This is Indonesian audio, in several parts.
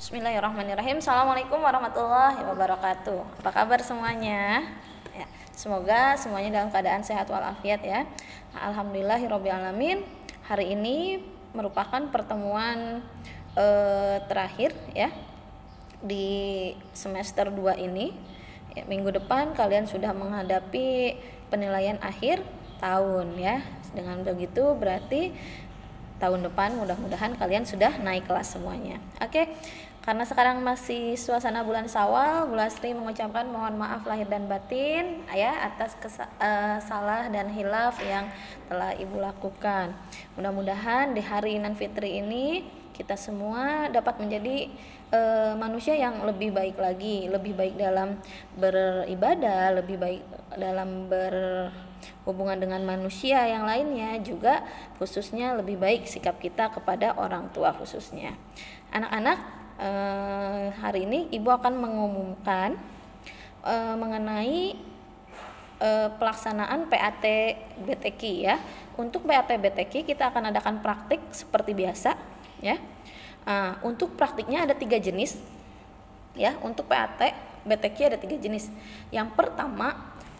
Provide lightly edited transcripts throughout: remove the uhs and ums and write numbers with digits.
Bismillahirrahmanirrahim. Assalamualaikum warahmatullahi wabarakatuh. Apa kabar semuanya? Ya, semoga semuanya dalam keadaan sehat walafiat ya. Alhamdulillahirobbilalamin. Hari ini merupakan pertemuan terakhir ya di semester 2 ini. Ya, minggu depan kalian sudah menghadapi penilaian akhir tahun ya. Dengan begitu berarti tahun depan mudah-mudahan kalian sudah naik kelas semuanya. Oke. Karena sekarang masih suasana bulan Syawal, Bu Lastri mengucapkan mohon maaf lahir dan batin ya atas salah dan hilaf yang telah Ibu lakukan. Mudah-mudahan di hari Idul Fitri ini kita semua dapat menjadi manusia yang lebih baik lagi, lebih baik dalam beribadah, lebih baik dalam berhubungan dengan manusia yang lainnya, juga khususnya lebih baik sikap kita kepada orang tua khususnya. Anak-anak, hari ini Ibu akan mengumumkan mengenai pelaksanaan PAT BTQ ya. Untuk PAT BTQ kita akan adakan praktik seperti biasa ya. Untuk praktiknya ada 3 jenis ya. Untuk PAT BTQ ada 3 jenis. Yang pertama,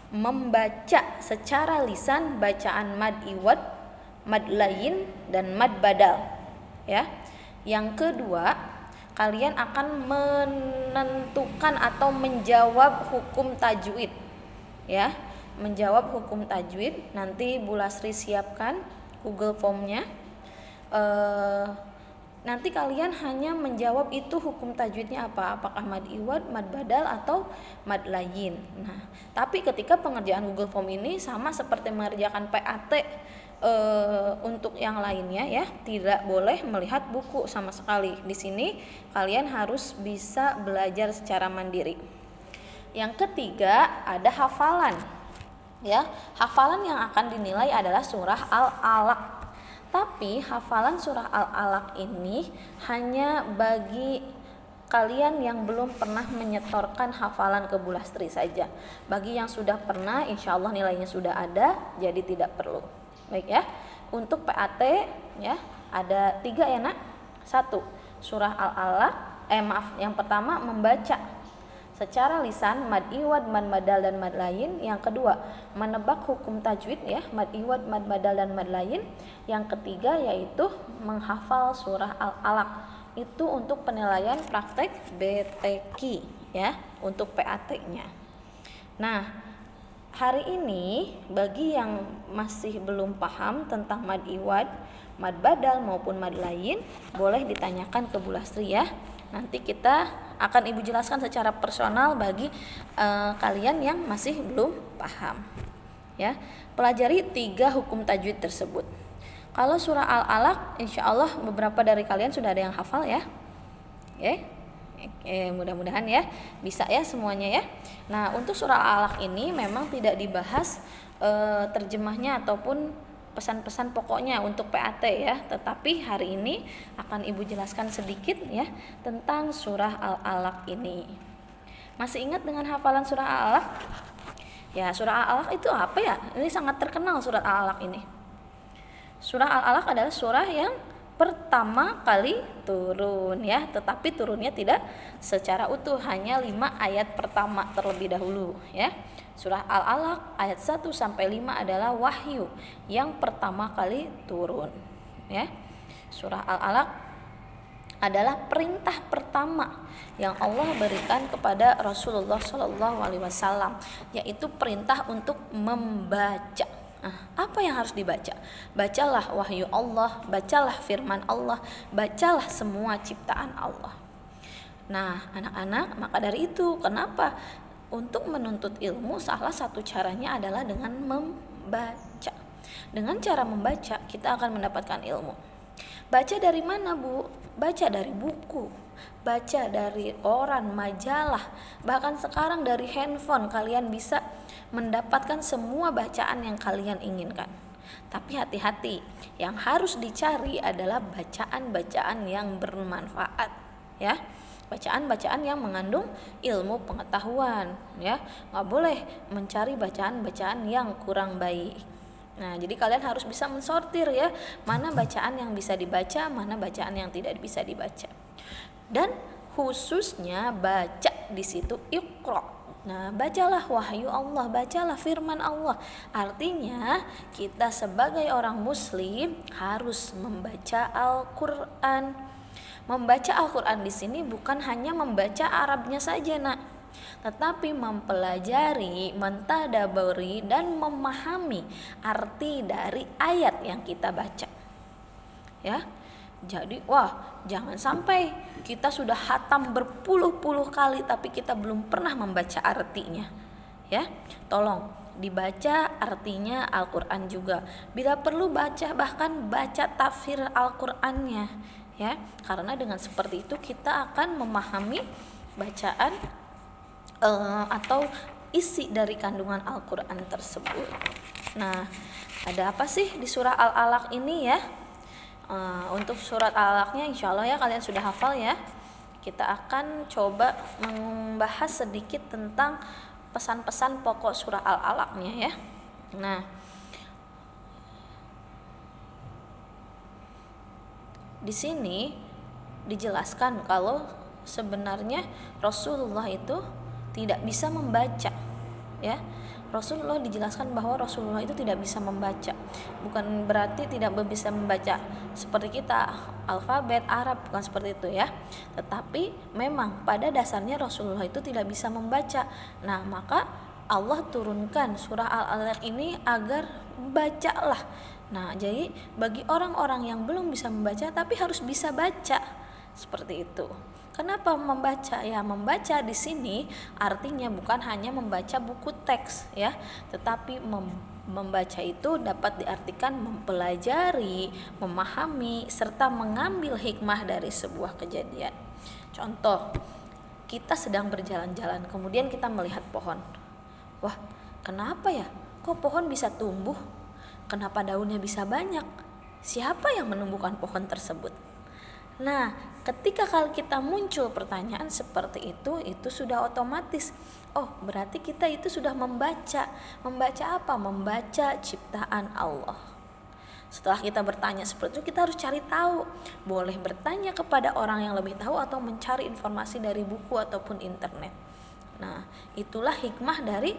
membaca secara lisan bacaan mad iwad, mad layin, dan mad badal ya. Yang kedua, kalian akan menentukan atau menjawab hukum tajwid ya. Menjawab hukum tajwid, nanti Bu Lastri siapkan Google Form-nya. Nanti kalian hanya menjawab itu hukum tajwidnya apa, apakah mad iwad, mad badal, atau mad layin. Nah, tapi ketika pengerjaan Google Form ini sama seperti mengerjakan PAT untuk yang lainnya ya, tidak boleh melihat buku sama sekali. Di sini kalian harus bisa belajar secara mandiri. Yang ketiga, ada hafalan ya. Hafalan yang akan dinilai adalah surah Al-Alaq. Tapi hafalan surah Al-Alaq ini hanya bagi kalian yang belum pernah menyetorkan hafalan ke Bu Lastri saja. Bagi yang sudah pernah, insya Allah nilainya sudah ada, jadi tidak perlu. Baik ya. Untuk PAT ya ada 3 ya nak. 1, surah Al-Alaq. Yang pertama membaca secara lisan mad iwad, mad badal, dan mad layin. Yang kedua, menebak hukum tajwid ya, mad iwad, mad badal, dan mad layin. Yang ketiga yaitu menghafal surah Al-Alaq. Itu untuk penilaian praktek BTQ ya, untuk PAT-nya. Nah, hari ini bagi yang masih belum paham tentang mad iwad, mad badal maupun mad layin, boleh ditanyakan ke Bu Lastri ya. Nanti kita akan Ibu jelaskan secara personal bagi kalian yang masih belum paham ya. Pelajari 3 hukum tajwid tersebut. Kalau surah Al-Alaq, insya Allah beberapa dari kalian sudah ada yang hafal ya. Mudah-mudahan ya bisa ya semuanya ya. Nah, untuk surah Al-Alaq ini memang tidak dibahas terjemahnya ataupun pesan-pesan pokoknya untuk PAT ya, tetapi hari ini akan Ibu jelaskan sedikit ya tentang surah Al-Alaq ini. Masih ingat dengan hafalan surah Al-Alaq? Ya, surah Al-Alaq itu apa ya? Ini sangat terkenal surah Al-Alaq ini. Surah Al-Alaq adalah surah yang pertama kali turun ya, tetapi turunnya tidak secara utuh, hanya 5 ayat pertama terlebih dahulu ya. Surah Al-Alaq ayat 1 sampai 5 adalah wahyu yang pertama kali turun ya. Surah Al-Alaq adalah perintah pertama yang Allah berikan kepada Rasulullah SAW, yaitu perintah untuk membaca. Apa yang harus dibaca? Bacalah wahyu Allah, bacalah firman Allah, bacalah semua ciptaan Allah. Nah, anak-anak, maka dari itu kenapa untuk menuntut ilmu salah satu caranya adalah dengan membaca. Dengan cara membaca kita akan mendapatkan ilmu. Baca dari mana, Bu? Baca dari buku, baca dari koran, majalah, bahkan sekarang dari handphone kalian bisa mendapatkan semua bacaan yang kalian inginkan. Tapi hati-hati, yang harus dicari adalah bacaan-bacaan yang bermanfaat ya. Bacaan-bacaan yang mengandung ilmu pengetahuan ya. Nggak boleh mencari bacaan-bacaan yang kurang baik. Nah, jadi kalian harus bisa mensortir ya, mana bacaan yang bisa dibaca, mana bacaan yang tidak bisa dibaca. Dan khususnya baca di situ Iqra. Nah, bacalah wahyu Allah, bacalah firman Allah. Artinya, kita sebagai orang muslim harus membaca Al-Qur'an. Membaca Al-Qur'an di sini bukan hanya membaca Arabnya saja, Nak, tetapi mempelajari, mentadaburi dan memahami arti dari ayat yang kita baca. Ya. Jadi, jangan sampai kita sudah khatam berpuluh-puluh kali tapi kita belum pernah membaca artinya. Ya, tolong dibaca artinya Al-Qur'an juga. Bila perlu bahkan baca tafsir Al-Qur'annya, ya. Karena dengan seperti itu kita akan memahami bacaan atau isi dari kandungan Al-Qur'an tersebut. Nah, ada apa sih di surah Al-Alaq ini ya? Untuk surat Al-Alaqnya insya Allah ya kalian sudah hafal ya. Kita akan coba membahas sedikit tentang pesan-pesan pokok surah Al-Alaqnya ya. Nah, di sini dijelaskan kalau sebenarnya Rasulullah itu tidak bisa membaca ya. Rasulullah dijelaskan bahwa Rasulullah itu tidak bisa membaca. Bukan berarti tidak bisa membaca seperti kita alfabet Arab, bukan seperti itu ya. Tetapi memang pada dasarnya Rasulullah itu tidak bisa membaca. Nah, maka Allah turunkan surah Al-Alaq ini agar bacalah. Nah, jadi bagi orang-orang yang belum bisa membaca tapi harus bisa baca. Seperti itu. Kenapa membaca? Ya, membaca di sini artinya bukan hanya membaca buku teks ya, tetapi membaca itu dapat diartikan mempelajari, memahami serta mengambil hikmah dari sebuah kejadian. Contoh, kita sedang berjalan-jalan, kemudian kita melihat pohon. Wah, kenapa ya? Kok pohon bisa tumbuh? Kenapa daunnya bisa banyak? Siapa yang menumbuhkan pohon tersebut? Nah, ketika kalau kita muncul pertanyaan seperti itu sudah otomatis. Oh, berarti kita itu sudah membaca. Membaca apa? Membaca ciptaan Allah. Setelah kita bertanya seperti itu, kita harus cari tahu. Boleh bertanya kepada orang yang lebih tahu atau mencari informasi dari buku ataupun internet. Nah, itulah hikmah dari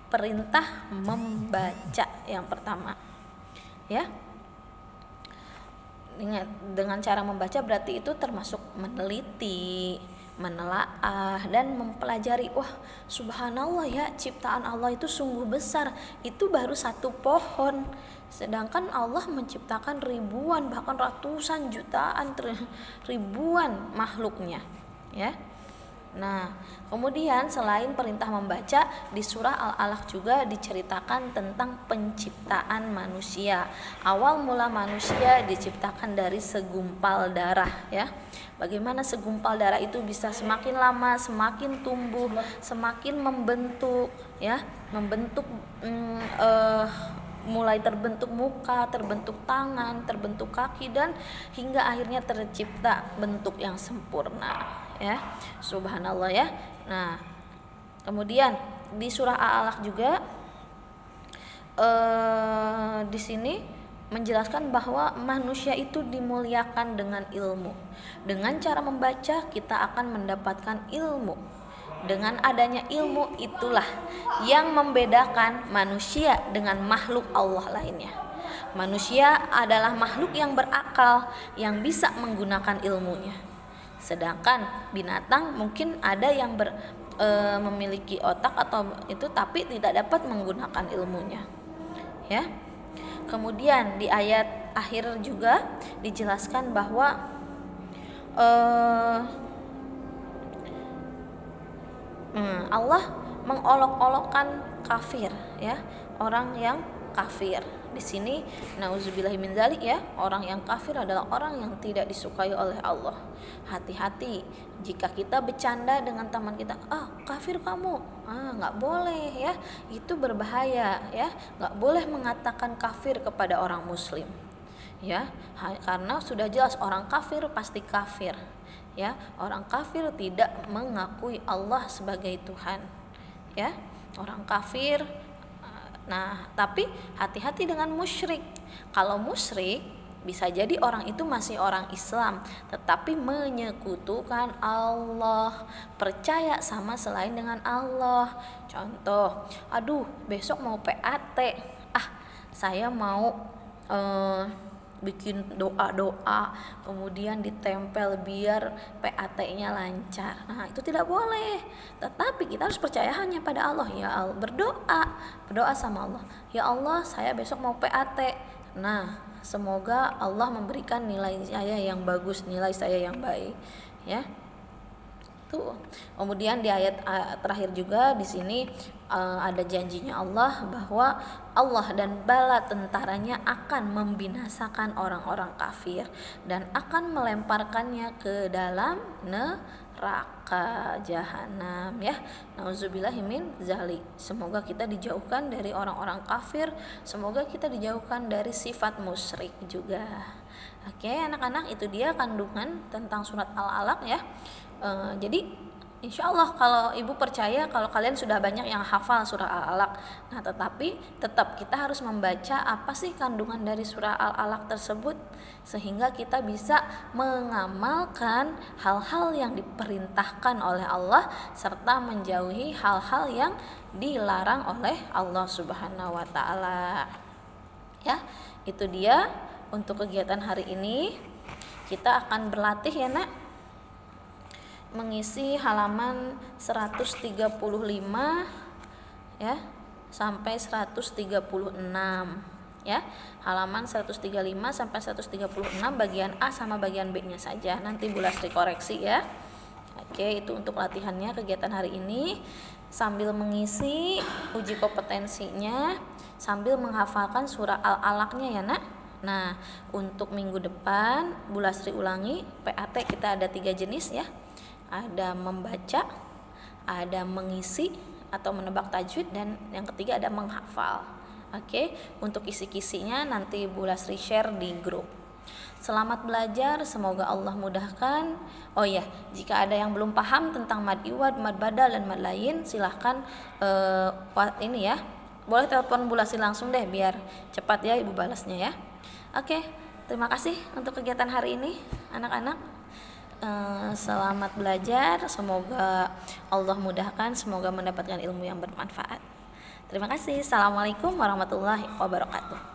perintah membaca yang pertama. Ya. Dengan cara membaca berarti itu termasuk meneliti, menelaah dan mempelajari. Wah, subhanallah ya, ciptaan Allah itu sungguh besar. Itu baru satu pohon, sedangkan Allah menciptakan ribuan bahkan ratusan jutaan ribuan makhluknya ya. Nah, kemudian selain perintah membaca, di surah Al-Alaq juga diceritakan tentang penciptaan manusia. Awal mula manusia diciptakan dari segumpal darah ya. Bagaimana segumpal darah itu bisa semakin lama semakin tumbuh, semakin membentuk ya, mulai terbentuk muka, terbentuk tangan, terbentuk kaki dan hingga akhirnya tercipta bentuk yang sempurna ya. Subhanallah ya. Nah, kemudian di surah Al-Alaq juga di sini menjelaskan bahwa manusia itu dimuliakan dengan ilmu. Dengan cara membaca kita akan mendapatkan ilmu. Dengan adanya ilmu itulah yang membedakan manusia dengan makhluk Allah lainnya. Manusia adalah makhluk yang berakal, yang bisa menggunakan ilmunya. Sedangkan binatang mungkin ada yang memiliki otak atau itu tapi tidak dapat menggunakan ilmunya. Ya. Kemudian di ayat akhir juga dijelaskan bahwa Allah mengolok-olokkan kafir ya, orang yang kafir. Di sini nauzubillahi min dzalik ya, orang yang kafir adalah orang yang tidak disukai oleh Allah. Hati-hati jika kita bercanda dengan teman kita, kafir kamu, nggak boleh ya, itu berbahaya ya, nggak boleh mengatakan kafir kepada orang muslim ya, karena sudah jelas orang kafir pasti kafir ya, orang kafir tidak mengakui Allah sebagai Tuhan ya, orang kafir. Nah, tapi hati-hati dengan musyrik. Kalau musyrik Bisa jadi orang itu masih orang Islam, tetapi menyekutukan Allah, percaya sama selain dengan Allah. Contoh, aduh besok mau PAT, saya mau bikin doa-doa kemudian ditempel biar PAT-nya lancar. Nah, itu tidak boleh. Tetapi kita harus percaya hanya pada Allah. Ya Allah, berdoa sama Allah. Ya Allah, saya besok mau PAT. Nah, semoga Allah memberikan nilai saya yang bagus, nilai saya yang baik, ya. Tuh. Kemudian di ayat terakhir juga di sini ada janjinya Allah bahwa Allah dan bala tentaranya akan membinasakan orang-orang kafir dan akan melemparkannya ke dalam neraka jahanam, ya. Nauzubillahi min zalik. Semoga kita dijauhkan dari orang-orang kafir, semoga kita dijauhkan dari sifat musyrik juga. Oke, anak-anak, itu dia kandungan tentang surat Al-Alaq, ya. Jadi insya Allah kalau ibu percaya kalau kalian sudah banyak yang hafal surah Al-Alaq. Nah, tetapi tetap kita harus membaca apa sih kandungan dari surah Al-Alaq tersebut, sehingga kita bisa mengamalkan hal-hal yang diperintahkan oleh Allah serta menjauhi hal-hal yang dilarang oleh Allah Subhanahu wa taala. Ya, itu dia untuk kegiatan hari ini. Kita akan berlatih, ya Nak, mengisi halaman 135 ya sampai 136, ya. Halaman 135 sampai 136 bagian A sama bagian B-nya saja. Nanti Bu Lastri koreksi, ya. Oke, itu untuk latihannya kegiatan hari ini, sambil mengisi uji kompetensinya sambil menghafalkan surah Al-Alaqnya, ya Nak. Nah, untuk minggu depan Bu Lastri ulangi PAT kita ada 3 jenis, ya. Ada membaca, ada mengisi atau menebak tajwid, dan yang ketiga ada menghafal. Oke, untuk isi-kisinya nanti Bu Lastri share di grup. Selamat belajar, semoga Allah mudahkan. Oh ya, jika ada yang belum paham tentang mad iwad, mad badal dan mad lain, silahkan ini ya, boleh telepon Bu Lastri langsung deh biar cepat ya Ibu balasnya, ya. Oke, terima kasih untuk kegiatan hari ini anak-anak. Selamat belajar, semoga Allah mudahkan, semoga mendapatkan ilmu yang bermanfaat. Terima kasih. Assalamualaikum warahmatullahi wabarakatuh.